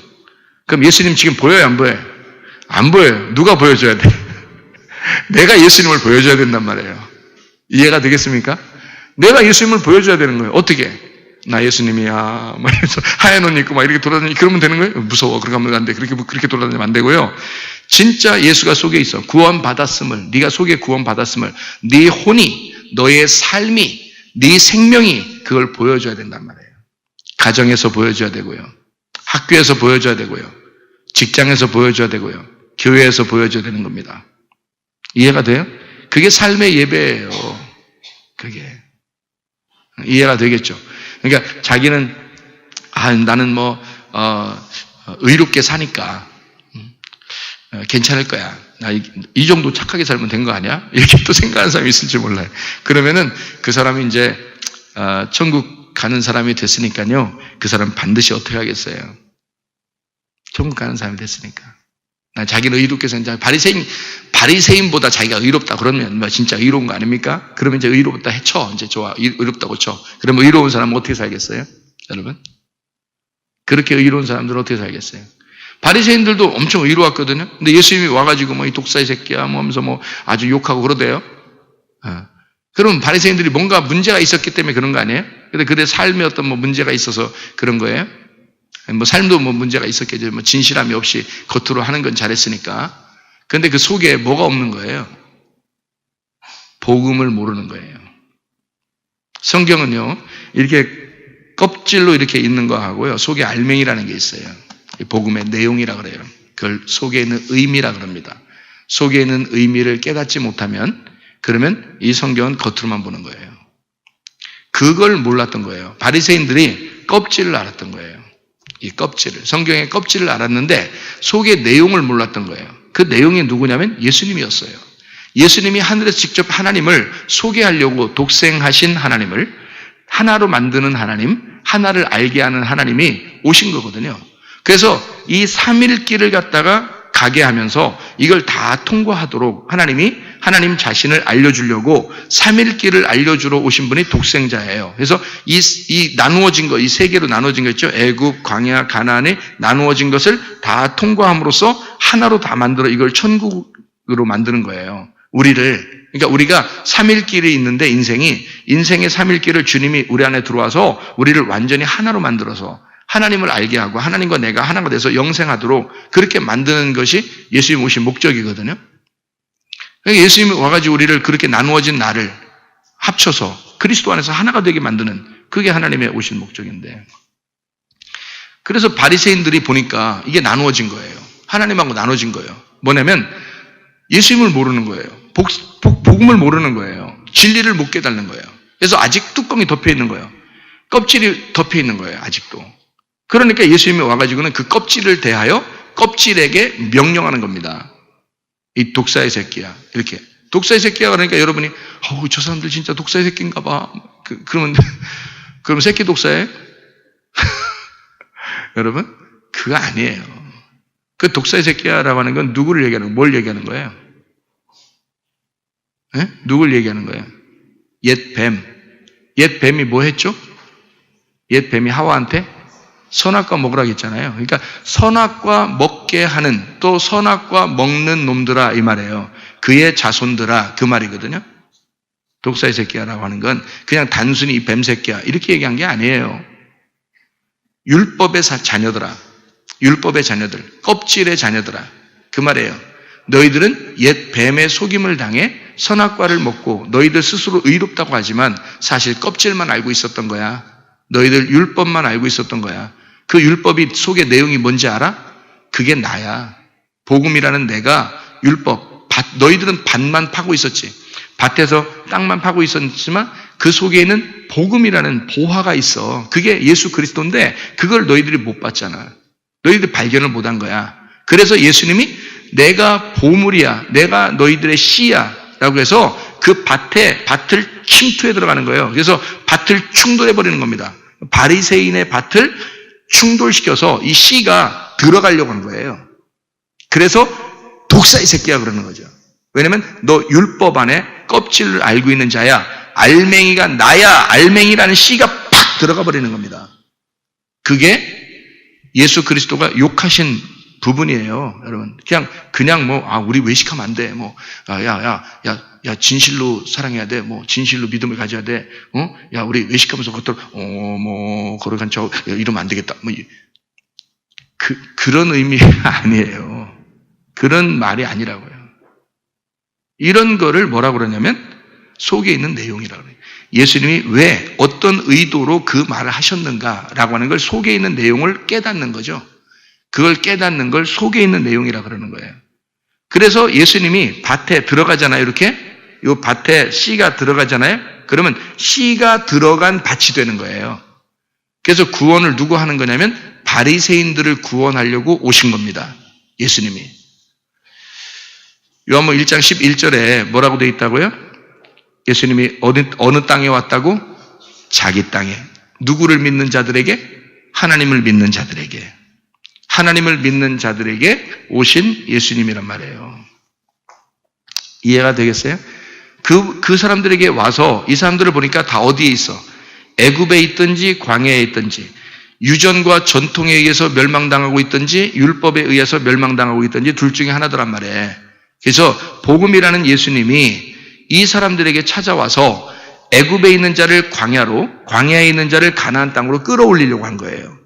그럼 예수님 지금 보여요? 안 보여요? 안 보여요. 누가 보여줘야 돼? 내가 예수님을 보여줘야 된단 말이에요. 이해가 되겠습니까? 내가 예수님을 보여줘야 되는 거예요. 어떻게? 나 예수님이야. 막 이러면서 하얀 옷 입고 막 이렇게 돌아다니고 그러면 되는 거예요? 무서워. 그렇게 하면 안 돼. 그렇게 돌아다니면 안 되고요. 진짜 예수가 속에 있어. 구원받았음을, 네가 속에 구원받았음을, 네 혼이, 너의 삶이, 네 생명이 그걸 보여줘야 된단 말이에요. 가정에서 보여줘야 되고요. 학교에서 보여줘야 되고요. 직장에서 보여줘야 되고요. 교회에서 보여줘야 되는 겁니다. 이해가 돼요? 그게 삶의 예배예요. 그게. 이해가 되겠죠? 그러니까 자기는 나는 의롭게 사니까 괜찮을 거야. 나 이 정도 착하게 살면 된 거 아니야? 이렇게 또 생각하는 사람이 있을지 몰라요. 그러면은 그 사람이 이제 천국 가는 사람이 됐으니까요. 그 사람 반드시 어떻게 하겠어요? 천국 가는 사람이 됐으니까. 자기는 의롭게 생각. 바리새인보다 자기가 의롭다 그러면 진짜 의로운 거 아닙니까? 그러면 이제 의롭다 해쳐. 이제 좋아. 의롭다고 쳐. 그러면 의로운 사람은 어떻게 살겠어요? 여러분? 그렇게 의로운 사람들은 어떻게 살겠어요? 바리새인들도 엄청 의로웠거든요. 근데 예수님이 와가지고 이 독사의 새끼야 하면서 아주 욕하고 그러대요. 그러면 바리새인들이 뭔가 문제가 있었기 때문에 그런 거 아니에요? 근데 그들의 삶에 어떤 문제가 있어서 그런 거예요? 삶도 문제가 있었겠죠. 진실함이 없이 겉으로 하는 건 잘했으니까. 그런데 그 속에 뭐가 없는 거예요? 복음을 모르는 거예요. 성경은요, 이렇게 껍질로 이렇게 있는 거 하고요, 속에 알맹이라는 게 있어요. 복음의 내용이라 그래요. 그걸 속에 있는 의미라 그럽니다. 속에 있는 의미를 깨닫지 못하면 그러면 이 성경은 겉으로만 보는 거예요. 그걸 몰랐던 거예요. 바리새인들이 껍질을 알았던 거예요. 이 껍질을, 성경의 껍질을 알았는데 속의 내용을 몰랐던 거예요. 그 내용이 누구냐면 예수님이었어요. 예수님이 하늘에서 직접 하나님을 소개하려고 독생하신 하나님을 하나로 만드는 하나님, 하나를 알게 하는 하나님이 오신 거거든요. 그래서 이 삼일길을 갖다가 가게 하면서 이걸 다 통과하도록 하나님 자신을 알려주려고 삼일길을 알려주러 오신 분이 독생자예요. 그래서 이 나누어진 거, 이 세 개로 나누어진 거 있죠. 애굽, 광야, 가나안에 나누어진 것을 다 통과함으로써 하나로 다 만들어 이걸 천국으로 만드는 거예요. 그러니까 우리가 삼일길이 있는데 인생의 삼일길을 주님이 우리 안에 들어와서 우리를 완전히 하나로 만들어서 하나님을 알게 하고 하나님과 내가 하나가 돼서 영생하도록 그렇게 만드는 것이 예수님 오신 목적이거든요. 그러니까 예수님이 와가지고 우리를 그렇게 나누어진 나를 합쳐서 그리스도 안에서 하나가 되게 만드는 그게 하나님의 오신 목적인데, 그래서 바리새인들이 보니까 이게 나누어진 거예요. 하나님하고 나눠진 거예요. 뭐냐면 예수님을 모르는 거예요. 복음을 모르는 거예요. 진리를 못 깨닫는 거예요. 그래서 아직 뚜껑이 덮여 있는 거예요. 껍질이 덮여 있는 거예요. 아직도. 그러니까 예수님이 와가지고는 그 껍질을 대하여 껍질에게 명령하는 겁니다. 이 독사의 새끼야. 이렇게. 독사의 새끼야 그러니까 여러분이 저 사람들 진짜 독사의 새끼인가 봐. 그러면 새끼 독사예요? 여러분 그거 아니에요. 그 독사의 새끼야라고 하는 건 누구를 얘기하는 거예요? 뭘 얘기하는 거예요? 네? 누굴 얘기하는 거예요? 옛 뱀. 옛 뱀이 뭐 했죠? 옛 뱀이 하와한테 선악과 먹으라고 했잖아요. 그러니까 선악과 먹게 하는, 또 선악과 먹는 놈들아 이 말이에요. 그의 자손들아 그 말이거든요. 독사의 새끼야라고 하는 건 그냥 단순히 이 뱀 새끼야 이렇게 얘기한 게 아니에요. 율법의 자녀들아, 율법의 자녀들, 껍질의 자녀들아 그 말이에요. 너희들은 옛 뱀의 속임을 당해 선악과를 먹고 너희들 스스로 의롭다고 하지만 사실 껍질만 알고 있었던 거야. 너희들 율법만 알고 있었던 거야. 그 율법이 속의 내용이 뭔지 알아? 그게 나야. 복음이라는 내가 율법, 너희들은 밭만 파고 있었지. 밭에서 땅만 파고 있었지만 그 속에 있는 복음이라는 보화가 있어. 그게 예수 그리스도인데 그걸 너희들이 못 봤잖아. 너희들 발견을 못한 거야. 그래서 예수님이 내가 보물이야, 내가 너희들의 씨야 라고 해서 그 밭을 침투해 들어가는 거예요. 그래서 밭을 충돌해 버리는 겁니다. 바리새인의 밭을 충돌시켜서 이 씨가 들어가려고 하는 거예요. 그래서 독사의 새끼야 그러는 거죠. 왜냐면 너 율법 안에 껍질을 알고 있는 자야. 알맹이가 나야. 알맹이라는 씨가 팍 들어가 버리는 겁니다. 그게 예수 그리스도가 욕하신 부분이에요, 여러분. 그냥 우리 외식하면 안 돼. 야, 진실로 사랑해야 돼. 진실로 믿음을 가져야 돼. 야, 우리 외식하면서 거룩한 척, 이러면 안 되겠다. 그런 의미 아니에요. 그런 말이 아니라고요. 이런 거를 뭐라고 그러냐면 속에 있는 내용이라고 그래요. 예수님이 왜 어떤 의도로 그 말을 하셨는가라고 하는 걸 속에 있는 내용을 깨닫는 거죠. 그걸 깨닫는 걸 속에 있는 내용이라고 그러는 거예요. 그래서 예수님이 밭에 들어가잖아요. 이렇게 이 밭에 씨가 들어가잖아요. 그러면 씨가 들어간 밭이 되는 거예요. 그래서 구원을 누구 하는 거냐면 바리새인들을 구원하려고 오신 겁니다. 예수님이. 요한복음 1장 11절에 뭐라고 되어 있다고요? 예수님이 어느 땅에 왔다고? 자기 땅에. 누구를 믿는 자들에게? 하나님을 믿는 자들에게. 하나님을 믿는 자들에게 오신 예수님이란 말이에요. 이해가 되겠어요? 그 사람들에게 와서 이 사람들을 보니까 다 어디에 있어? 애굽에 있든지 광야에 있든지 유전과 전통에 의해서 멸망당하고 있든지 율법에 의해서 멸망당하고 있든지 둘 중에 하나더란 말이에요. 그래서 복음이라는 예수님이 이 사람들에게 찾아와서 애굽에 있는 자를 광야로, 광야에 있는 자를 가나안 땅으로 끌어올리려고 한 거예요.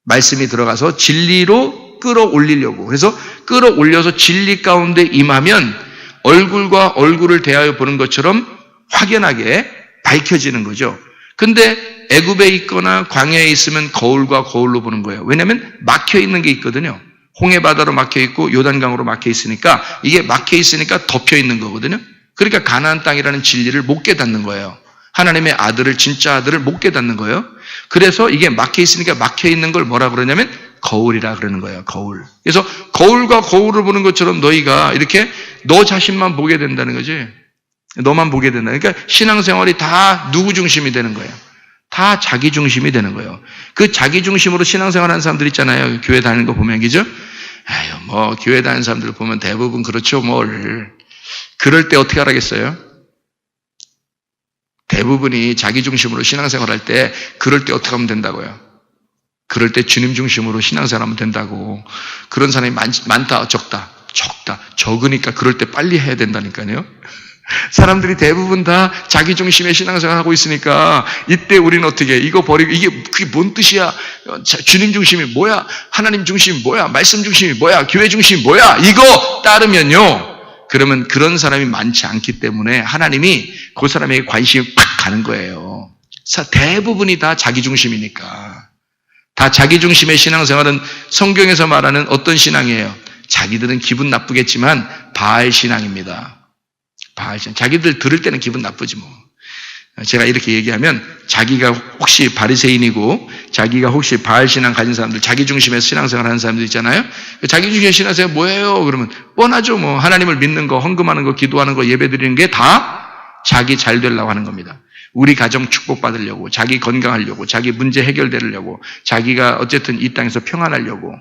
말씀이 들어가서 진리로 끌어올리려고. 그래서 끌어올려서 진리 가운데 임하면 얼굴과 얼굴을 대하여 보는 것처럼 확연하게 밝혀지는 거죠. 근데 애굽에 있거나 광야에 있으면 거울과 거울로 보는 거예요. 왜냐하면 막혀 있는 게 있거든요. 홍해바다로 막혀 있고 요단강으로 막혀 있으니까 이게 막혀 있으니까 덮여 있는 거거든요. 그러니까 가나안 땅이라는 진리를 못 깨닫는 거예요. 하나님의 아들을, 진짜 아들을 못 깨닫는 거예요. 그래서 이게 막혀 있으니까 막혀 있는 걸 뭐라 그러냐면 거울이라 그러는 거예요. 거울. 그래서 거울과 거울을 보는 것처럼 너희가 이렇게 너 자신만 보게 된다는 거지. 너만 보게 된다. 그러니까 신앙생활이 다 누구 중심이 되는 거예요. 다 자기 중심이 되는 거예요. 그 자기 중심으로 신앙생활 하는 사람들 있잖아요. 교회 다니는 거 보면, 그죠? 교회 다니는 사람들 보면 대부분 그렇죠, 그럴 때 어떻게 하라겠어요? 대부분이 자기 중심으로 신앙생활 할 때 그럴 때 어떻게 하면 된다고요? 그럴 때 주님 중심으로 신앙생활 하면 된다고. 그런 사람이 많다, 적다? 적으니까 그럴 때 빨리 해야 된다니까요. 사람들이 대부분 다 자기 중심의 신앙생활 하고 있으니까 이때 우리는 어떻게 이거 버리고 그게 뭔 뜻이야? 주님 중심이 뭐야? 하나님 중심이 뭐야? 말씀 중심이 뭐야? 교회 중심이 뭐야? 이거 따르면요. 그러면 그런 사람이 많지 않기 때문에 하나님이 그 사람에게 관심이 팍 가는 거예요. 대부분이 다 자기 중심이니까. 다 자기 중심의 신앙생활은 성경에서 말하는 어떤 신앙이에요? 자기들은 기분 나쁘겠지만 바알 신앙입니다. 바알 신앙. 자기들 들을 때는 기분 나쁘지 뭐. 제가 이렇게 얘기하면 자기가 혹시 바리새인이고 자기가 혹시 바알 신앙 가진 사람들, 자기 중심에서 신앙생활 하는 사람들 있잖아요. 자기 중심의 신앙생활 뭐예요? 그러면 뻔하죠. 뭐 하나님을 믿는 거, 헌금하는 거, 기도하는 거, 예배드리는 게 다 자기 잘 되려고 하는 겁니다. 우리 가정 축복받으려고, 자기 건강하려고, 자기 문제 해결되려고, 자기가 어쨌든 이 땅에서 평안하려고,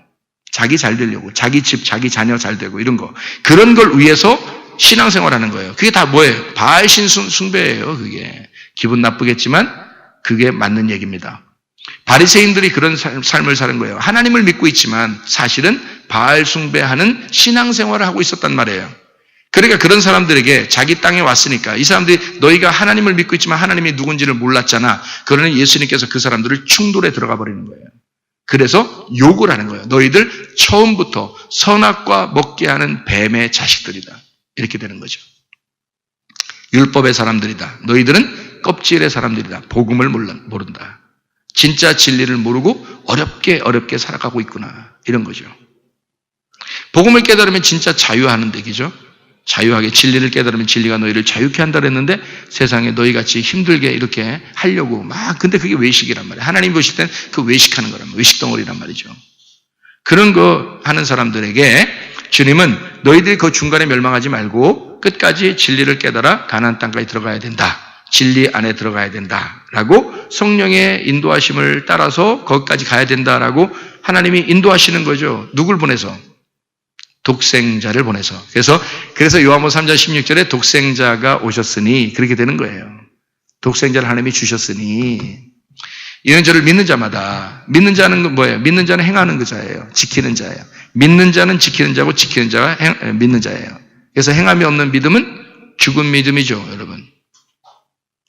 자기 잘 되려고, 자기 집, 자기 자녀 잘 되고 이런 거. 그런 걸 위해서 신앙생활하는 거예요. 그게 다 뭐예요? 바알 신 숭배예요. 그게 기분 나쁘겠지만 그게 맞는 얘기입니다. 바리새인들이 그런 삶을 사는 거예요. 하나님을 믿고 있지만 사실은 바알 숭배하는 신앙생활을 하고 있었단 말이에요. 그러니까 그런 사람들에게 자기 땅에 왔으니까 이 사람들이 너희가 하나님을 믿고 있지만 하나님이 누군지를 몰랐잖아. 그러니 예수님께서 그 사람들을 충돌에 들어가 버리는 거예요. 그래서 욕을 하는 거예요. 너희들 처음부터 선악과 먹게 하는 뱀의 자식들이다. 이렇게 되는 거죠. 율법의 사람들이다. 너희들은 껍질의 사람들이다. 복음을 모른다. 진짜 진리를 모르고 어렵게 살아가고 있구나. 이런 거죠. 복음을 깨달으면 진짜 자유하는 얘기죠. 자유하게 진리를 깨달으면 진리가 너희를 자유케 한다 그랬는데 세상에 너희같이 힘들게 이렇게 하려고 근데 그게 외식이란 말이에요. 하나님 보실 땐 그 외식하는 거란 말이에요. 외식덩어리란 말이죠. 그런 거 하는 사람들에게 주님은 너희들이 그 중간에 멸망하지 말고 끝까지 진리를 깨달아 가나안 땅까지 들어가야 된다. 진리 안에 들어가야 된다라고 성령의 인도하심을 따라서 거기까지 가야 된다라고 하나님이 인도하시는 거죠. 누굴 보내서? 독생자를 보내서. 그래서 요한복음 3장 16절에 독생자가 오셨으니 그렇게 되는 거예요. 독생자를 하나님이 주셨으니 이는 저를 믿는 자마다, 믿는 자는 뭐예요? 믿는 자는 행하는 그 자예요. 지키는 자예요. 믿는 자는 지키는 자고 지키는 자가 믿는 자예요. 그래서 행함이 없는 믿음은 죽은 믿음이죠, 여러분.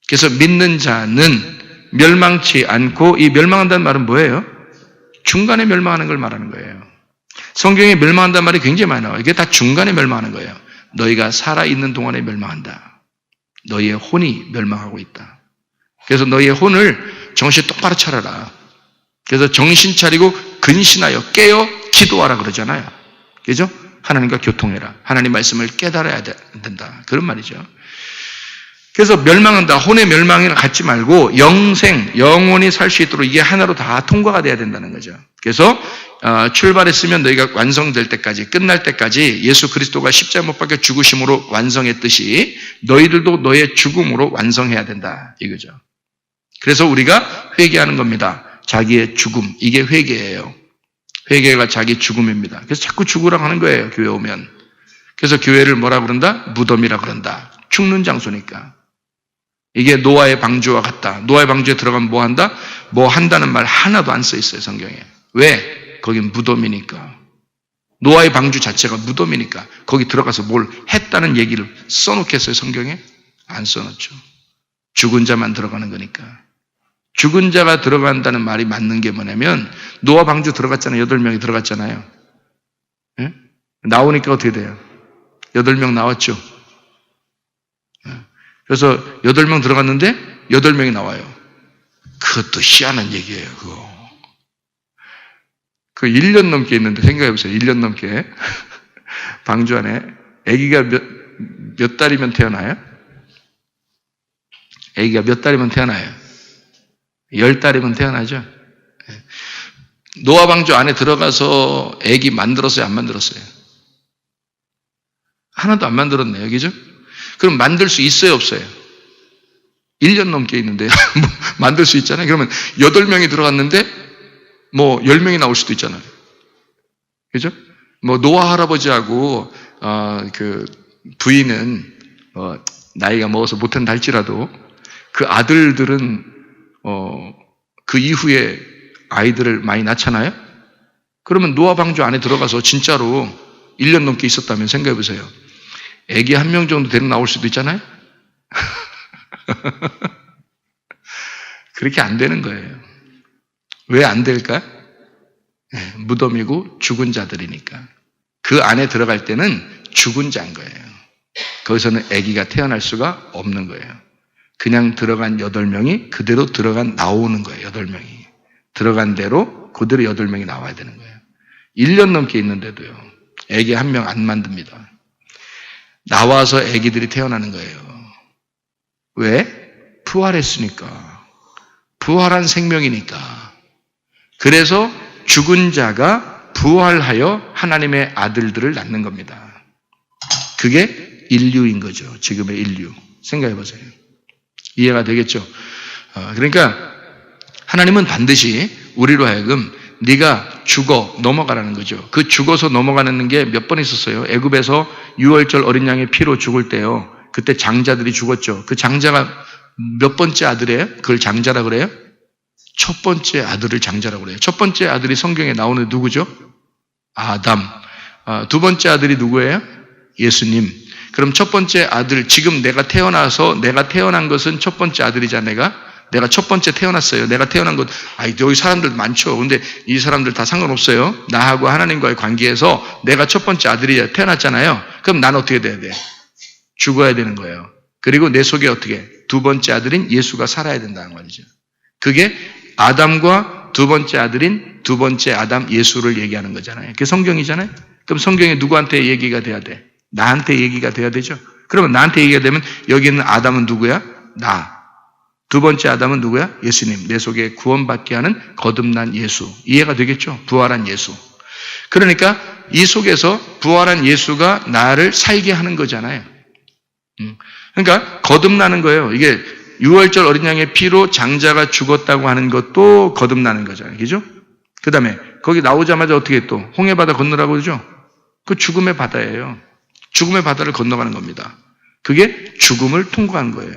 그래서 믿는 자는 멸망치 않고, 이 멸망한다는 말은 뭐예요? 중간에 멸망하는 걸 말하는 거예요. 성경에 멸망한다는 말이 굉장히 많이 나와요. 이게 다 중간에 멸망하는 거예요. 너희가 살아있는 동안에 멸망한다. 너희의 혼이 멸망하고 있다. 그래서 너희의 혼을 정신 똑바로 차려라. 그래서 정신 차리고 근신하여 깨어 기도하라 그러잖아요. 그죠? 하나님과 교통해라. 하나님 말씀을 깨달아야 된다. 그런 말이죠. 그래서 멸망한다. 혼의 멸망을 갖지 말고 영원히 살 수 있도록 이게 하나로 다 통과가 돼야 된다는 거죠. 그래서 출발했으면 너희가 완성될 때까지, 끝날 때까지 예수 그리스도가 십자가 못 박혀 죽으심으로 완성했듯이 너희들도 너의 죽음으로 완성해야 된다. 이거죠. 그래서 우리가 회개하는 겁니다. 자기의 죽음. 이게 회개예요. 회개가 자기 죽음입니다. 그래서 자꾸 죽으라고 하는 거예요. 교회 오면. 그래서 교회를 뭐라 그런다? 무덤이라 그런다. 죽는 장소니까. 이게 노아의 방주와 같다. 노아의 방주에 들어가면 뭐 한다? 뭐 한다는 말 하나도 안 써 있어요, 성경에. 왜? 거긴 무덤이니까. 노아의 방주 자체가 무덤이니까 거기 들어가서 뭘 했다는 얘기를 써놓겠어요, 성경에? 안 써놓죠. 죽은 자만 들어가는 거니까. 죽은 자가 들어간다는 말이 맞는 게 뭐냐면 노아 방주 들어갔잖아요. 8명이 들어갔잖아요. 예? 나오니까 어떻게 돼요? 8명 나왔죠. 그래서 8명 들어갔는데 8명이 나와요. 그것도 희한한 얘기예요. 그 1년 넘게 있는데 생각해보세요. 1년 넘게 방주 안에 아기가 몇 달이면 태어나요? 아기가 몇 달이면 태어나요? 10달이면 태어나죠. 노아 방주 안에 들어가서 아기 만들었어요? 안 만들었어요? 하나도 안 만들었네요. 그죠? 그럼 만들 수 있어요? 없어요? 1년 넘게 있는데 만들 수 있잖아요. 그러면 8명이 들어갔는데 뭐 10명이 나올 수도 있잖아요. 그죠? 뭐 노아 할아버지하고 그 부인은 나이가 먹어서 못한다 할지라도 그 아들들은 그 이후에 아이들을 많이 낳잖아요. 그러면 노아 방주 안에 들어가서 진짜로 1년 넘게 있었다면 생각해 보세요. 애기 1명 정도 데리고 나올 수도 있잖아요. 그렇게 안 되는 거예요. 왜 안 될까? 네, 무덤이고 죽은 자들이니까. 그 안에 들어갈 때는 죽은 자인 거예요. 거기서는 아기가 태어날 수가 없는 거예요. 그냥 들어간 8명이 그대로 나오는 거예요. 8명이. 들어간 대로 그대로 8명이 나와야 되는 거예요. 1년 넘게 있는데도요. 아기 1명 안 만듭니다. 나와서 아기들이 태어나는 거예요. 왜? 부활했으니까. 부활한 생명이니까. 그래서 죽은 자가 부활하여 하나님의 아들들을 낳는 겁니다. 그게 인류인 거죠. 지금의 인류. 생각해 보세요. 이해가 되겠죠? 그러니까 하나님은 반드시 우리로 하여금 네가 죽어 넘어가라는 거죠. 그 죽어서 넘어가는 게 몇 번 있었어요. 애굽에서 유월절 어린 양의 피로 죽을 때요. 그때 장자들이 죽었죠. 그 장자가 몇 번째 아들이에요? 그걸 장자라 그래요? 첫 번째 아들을 장자라고 그래요. 첫 번째 아들이 성경에 나오는 누구죠? 아담. 두 번째 아들이 누구예요? 예수님. 그럼 첫 번째 아들, 지금 내가 태어난 것은 첫 번째 아들이잖아. 내가 첫 번째 태어났어요. 내가 태어난 것, 여기 사람들 많죠. 근데 이 사람들 다 상관없어요. 나하고 하나님과의 관계에서 내가 첫 번째 아들이 태어났잖아요. 그럼 난 어떻게 돼야 돼? 죽어야 되는 거예요. 그리고 내 속에 어떻게? 두 번째 아들인 예수가 살아야 된다는 말이죠. 그게 아담과 두 번째 아들인 두 번째 아담 예수를 얘기하는 거잖아요. 그게 성경이잖아요. 그럼 성경에 누구한테 얘기가 돼야 돼? 나한테 얘기가 돼야 되죠. 그러면 나한테 얘기가 되면 여기 있는 아담은 누구야? 나. 두 번째 아담은 누구야? 예수님. 내 속에 구원받게 하는 거듭난 예수. 이해가 되겠죠? 부활한 예수. 그러니까 이 속에서 부활한 예수가 나를 살게 하는 거잖아요. 그러니까 거듭나는 거예요. 이게 유월절 어린 양의 피로 장자가 죽었다고 하는 것도 거듭나는 거잖아요. 그죠? 그 다음에 거기 나오자마자 어떻게 또 홍해바다 건너라고 그러죠? 그 죽음의 바다예요. 죽음의 바다를 건너가는 겁니다. 그게 죽음을 통과한 거예요.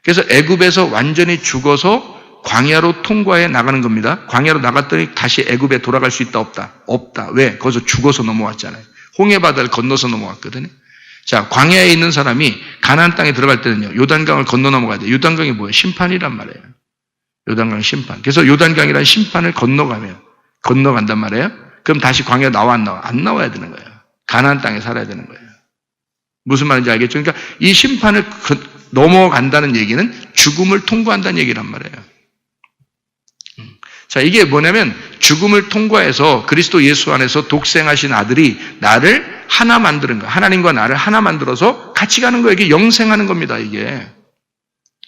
그래서 애굽에서 완전히 죽어서 광야로 통과해 나가는 겁니다. 광야로 나갔더니 다시 애굽에 돌아갈 수 있다 없다? 없다. 왜? 거기서 죽어서 넘어왔잖아요. 홍해바다를 건너서 넘어왔거든요. 자, 광야에 있는 사람이 가나안 땅에 들어갈 때는요. 요단강을 건너 넘어가야 돼요. 요단강이 뭐예요? 심판이란 말이에요. 요단강 심판. 그래서 요단강이라는 심판을 건너간단 말이에요. 그럼 다시 광야 나와 안 나와? 안 나와야 되는 거예요. 가나안 땅에 살아야 되는 거예요. 무슨 말인지 알겠죠? 그러니까 이 심판을 넘어간다는 얘기는 죽음을 통과한다는 얘기란 말이에요. 자, 이게 뭐냐면 죽음을 통과해서 그리스도 예수 안에서 독생하신 아들이 나를 하나 만드는 거야. 하나님과 나를 하나 만들어서 같이 가는 거예요. 이게 영생하는 겁니다, 이게.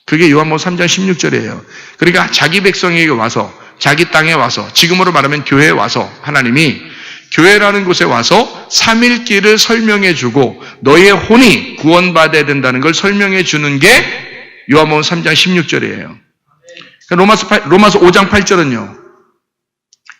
그게 요한복음 3장 16절이에요. 그러니까 자기 백성에게 와서, 자기 땅에 와서, 지금으로 말하면 교회에 와서 하나님이 교회라는 곳에 와서 삼일기를 설명해 주고 너의 혼이 구원받아야 된다는 걸 설명해 주는 게 요한복음 3장 16절이에요. 로마서 5장 8절은요.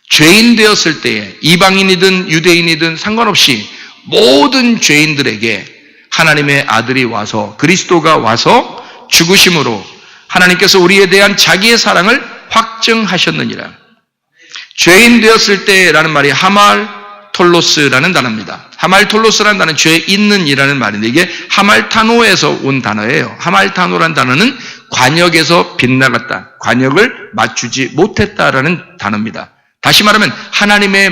죄인 되었을 때에 이방인이든 유대인이든 상관없이 모든 죄인들에게 하나님의 아들이 와서 그리스도가 와서 죽으심으로 하나님께서 우리에 대한 자기의 사랑을 확증하셨느니라. 죄인 되었을 때라는 말이 하말톨로스라는 단어입니다. 하말톨로스라는 단어는 죄 있는 이라는 말인데 이게 하말타노에서 온 단어예요. 하말타노라는 단어는 관역에서 빗나갔다. 관역을 맞추지 못했다라는 단어입니다. 다시 말하면 하나님의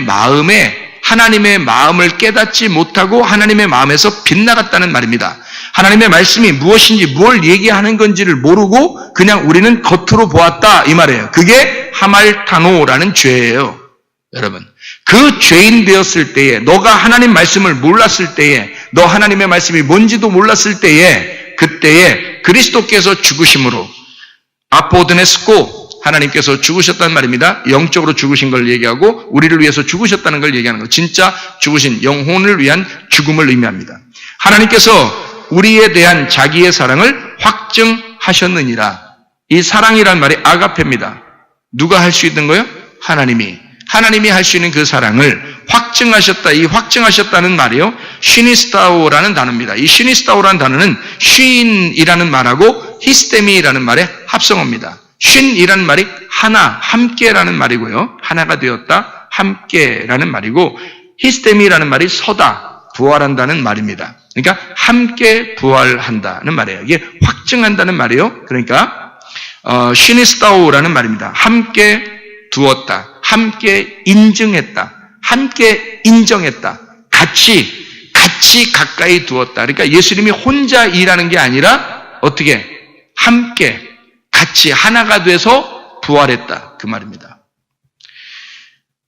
마음을 깨닫지 못하고 하나님의 마음에서 빗나갔다는 말입니다. 하나님의 말씀이 무엇인지 뭘 얘기하는 건지를 모르고 그냥 우리는 겉으로 보았다 이 말이에요. 그게 하말타노라는 죄예요. 여러분, 그 죄인 되었을 때에 너가 하나님 말씀을 몰랐을 때에 너 하나님의 말씀이 뭔지도 몰랐을 때에 그때에 그리스도께서 죽으심으로 아포드네스코 하나님께서 죽으셨다는 말입니다. 영적으로 죽으신 걸 얘기하고 우리를 위해서 죽으셨다는 걸 얘기하는 거. 진짜 죽으신 영혼을 위한 죽음을 의미합니다. 하나님께서 우리에 대한 자기의 사랑을 확증하셨느니라. 이 사랑이란 말이 아가페입니다. 누가 할 수 있는 거예요? 하나님이 할 수 있는 그 사랑을 확증하셨다. 이 확증하셨다는 말이요. 쉬니스타오라는 단어입니다. 이 쉬니스타오라는 단어는 쉰이라는 말하고 히스테미라는 말의 합성어입니다. 쉰이라는 말이 하나, 함께라는 말이고요. 하나가 되었다, 함께라는 말이고 히스테미라는 말이 서다, 부활한다는 말입니다. 그러니까 함께 부활한다는 말이에요. 이게 확증한다는 말이에요. 그러니까 쉬니스타오라는 말입니다. 함께 두었다, 함께 인증했다, 함께 인정했다, 같이 가까이 두었다. 그러니까 예수님이 혼자 일하는 게 아니라 어떻게 함께 같이 하나가 돼서 부활했다. 그 말입니다.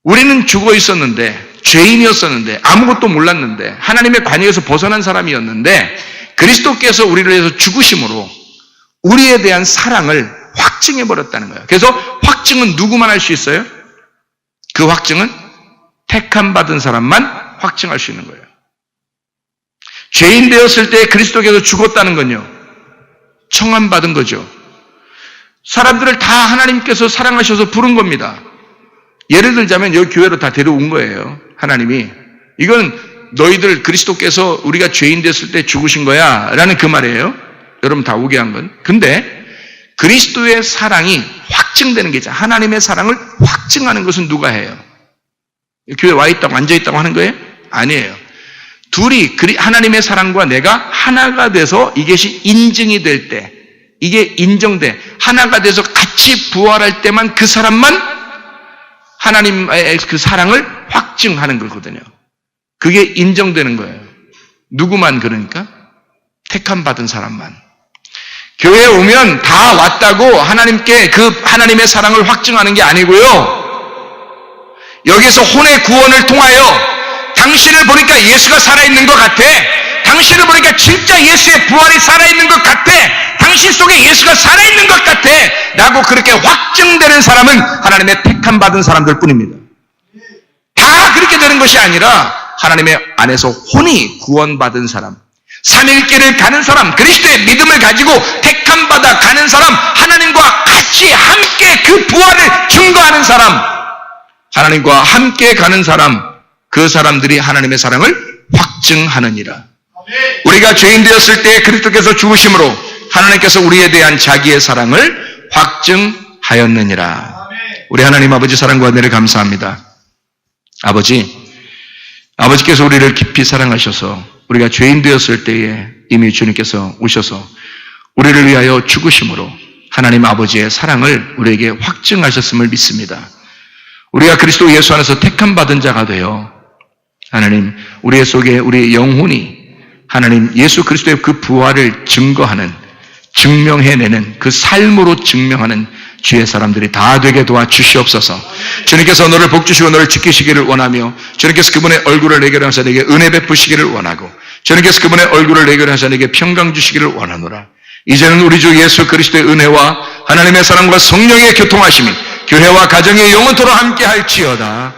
우리는 죽어 있었는데 죄인이었었는데 아무것도 몰랐는데 하나님의 관여에서 벗어난 사람이었는데 그리스도께서 우리를 위해서 죽으심으로 우리에 대한 사랑을 확증해버렸다는 거예요. 그래서 확증은 누구만 할 수 있어요? 그 확증은 택함 받은 사람만 확증할 수 있는 거예요. 죄인 되었을 때 그리스도께서 죽었다는 건요, 청함 받은 거죠. 사람들을 다 하나님께서 사랑하셔서 부른 겁니다. 예를 들자면 여기 교회로 다 데려온 거예요. 하나님이. 이건 너희들 그리스도께서 우리가 죄인 됐을 때 죽으신 거야 라는 그 말이에요. 여러분 다 오게 한 건. 근데 그리스도의 사랑이 확증되는 게 있잖아요. 하나님의 사랑을 확증하는 것은 누가 해요? 교회 와 있다고 앉아 있다고 하는 거예요? 아니에요. 둘이 하나님의 사랑과 내가 하나가 돼서 이것이 인증이 될 때, 이게 인정돼 하나가 돼서 같이 부활할 때만 그 사람만 하나님의 그 사랑을 확증하는 거거든요. 그게 인정되는 거예요. 누구만 그러니까? 택함 받은 사람만. 교회에 오면 다 왔다고 하나님께 그 하나님의 사랑을 확증하는 게 아니고요. 여기서 혼의 구원을 통하여 당신을 보니까 예수가 살아있는 것 같아. 당신을 보니까 진짜 예수의 부활이 살아있는 것 같아. 당신 속에 예수가 살아있는 것 같아. 라고 그렇게 확증되는 사람은 하나님의 택함 받은 사람들 뿐입니다. 다 그렇게 되는 것이 아니라 하나님의 안에서 혼이 구원받은 사람, 삼일길을 가는 사람, 그리스도의 믿음을 가지고 택함 받아 가는 사람, 하나님과 같이 함께 그 부활을 증거하는 사람, 하나님과 함께 가는 사람, 그 사람들이 하나님의 사랑을 확증하느니라. 우리가 죄인 되었을 때 그리스도께서 죽으심으로 하나님께서 우리에 대한 자기의 사랑을 확증하였느니라. 우리 하나님 아버지 사랑과 은혜를 감사합니다. 아버지께서 우리를 깊이 사랑하셔서 우리가 죄인 되었을 때에 이미 주님께서 오셔서 우리를 위하여 죽으심으로 하나님 아버지의 사랑을 우리에게 확증하셨음을 믿습니다. 우리가 그리스도 예수 안에서 택함 받은 자가 되어 하나님 우리 속에 우리의 영혼이 하나님 예수 그리스도의 그 부활을 증명해내는 그 삶으로 증명하는 주의 사람들이 다 되게 도와주시옵소서. 주님께서 너를 복주시고 너를 지키시기를 원하며 주님께서 그분의 얼굴을 내게 하사 내게 은혜 베푸시기를 원하고 주님께서 그분의 얼굴을 내게 하사 내게 평강 주시기를 원하노라. 이제는 우리 주 예수 그리스도의 은혜와 하나님의 사랑과 성령의 교통하심이 교회와 가정이 영원토록 함께 할지어다.